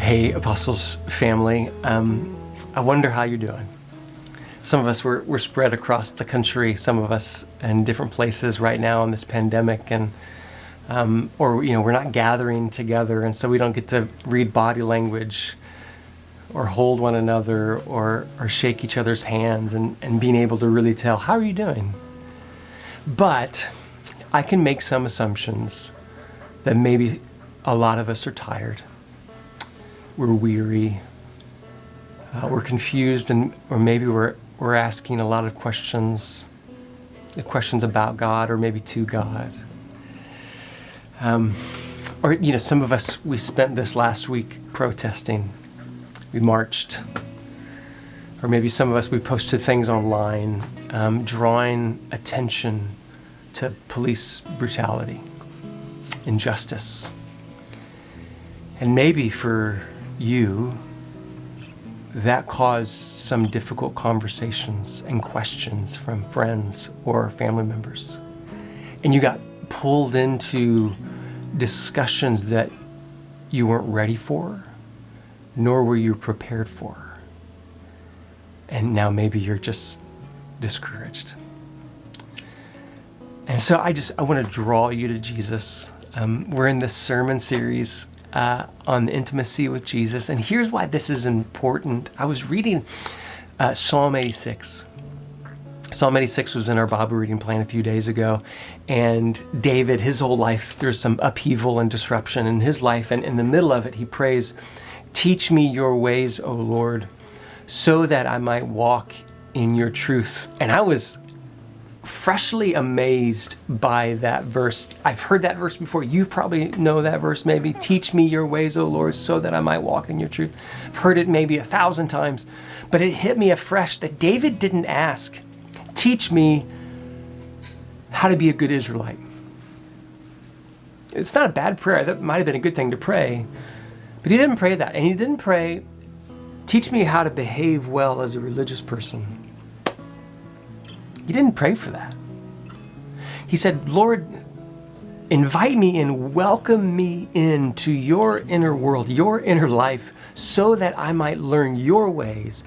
Hey, Apostles family. I wonder how you're doing. Some of us, we're spread across the country, some of us in different places right now in this pandemic, and or we're not gathering together, and so we don't get to read body language or hold one another or shake each other's hands and being able to really tell, how are you doing? But I can make some assumptions that maybe a lot of us are tired. We're weary, we're confused, or maybe we're asking a lot of questions about God, or maybe to God. Or some of us, we spent this last week protesting. We marched. Or maybe some of us, we posted things online, drawing attention to police brutality, injustice. And maybe for you, that caused some difficult conversations and questions from friends or family members. And you got pulled into discussions that you weren't ready for, nor were you prepared for. And now maybe you're just discouraged. And so I want to draw you to Jesus. We're in this sermon series on the intimacy with Jesus. And here's why this is important. I was reading Psalm 86. Psalm 86 was in our Bible reading plan a few days ago. And David, his whole life, there's some upheaval and disruption in his life. And in the middle of it, he prays, "Teach me your ways, O Lord, so that I might walk in your truth." And I was freshly amazed by that verse. I've heard that verse before. You probably know that verse maybe. "Teach me your ways, O Lord, so that I might walk in your truth." I've heard it maybe 1,000 times, but it hit me afresh that David didn't ask, "Teach me how to be a good Israelite." It's not a bad prayer. That might have been a good thing to pray, but he didn't pray that. And he didn't pray, "Teach me how to behave well as a religious person." He didn't pray for that. He said, "Lord, invite me in, welcome me into your inner world, your inner life, so that I might learn your ways."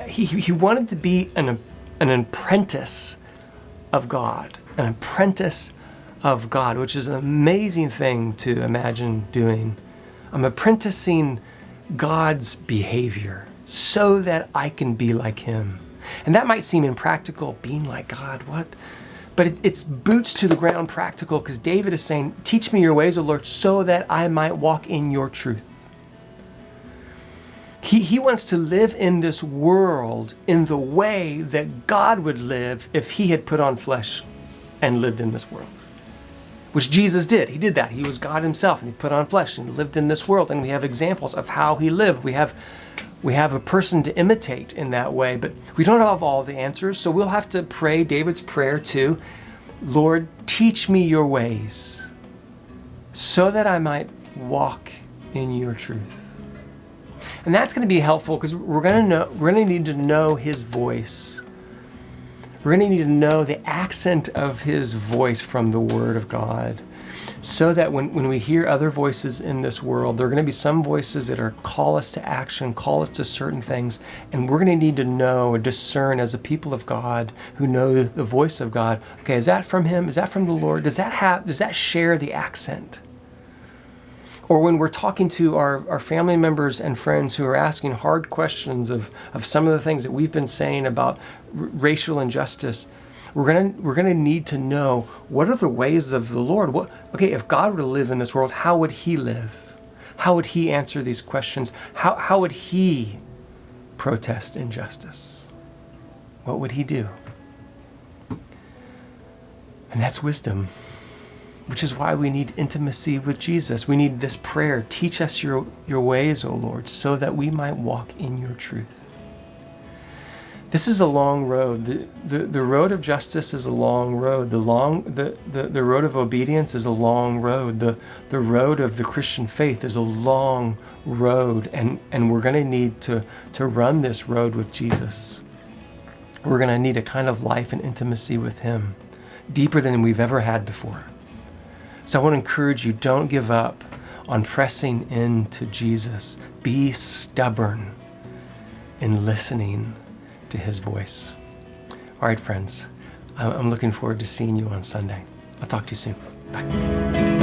He wanted to be an apprentice of God, an apprentice of God, which is an amazing thing to imagine doing. I'm apprenticing God's behavior so that I can be like him. And that might seem impractical, being like God, what? But it's boots to the ground practical, because David is saying, "Teach me your ways, O Lord, so that I might walk in your truth." He wants to live in this world in the way that God would live if he had put on flesh and lived in this world, which Jesus did. He did that. He was God himself, and he put on flesh and lived in this world. And we have examples of how he lived. We have a person to imitate in that way, but we don't have all the answers. So we'll have to pray David's prayer too. "Lord, teach me your ways so that I might walk in your truth." And that's going to be helpful, because we're going to need to know his voice. We're going to need to know the accent of his voice from the Word of God, so that when we hear other voices in this world, there are going to be some voices that are call us to action, call us to certain things, and we're going to need to know, discern as a people of God who know the voice of God. Okay, is that from him? Is that from the Lord? Does that share the accent? Or when we're talking to our family members and friends who are asking hard questions of some of the things that we've been saying about racial injustice, we're gonna need to know, what are the ways of the Lord? Okay, if God were to live in this world, how would he live? How would he answer these questions? How would he protest injustice? What would he do? And that's wisdom, which is why we need intimacy with Jesus. We need this prayer, "Teach us your ways, O Lord, so that we might walk in your truth." This is a long road. The road of justice is a long road. The road of obedience is a long road. The road of the Christian faith is a long road, and we're going to need to run this road with Jesus. We're going to need a kind of life and intimacy with him, deeper than we've ever had before. So I want to encourage you, don't give up on pressing into Jesus. Be stubborn in listening to his voice. All right, friends, I'm looking forward to seeing you on Sunday. I'll talk to you soon. Bye.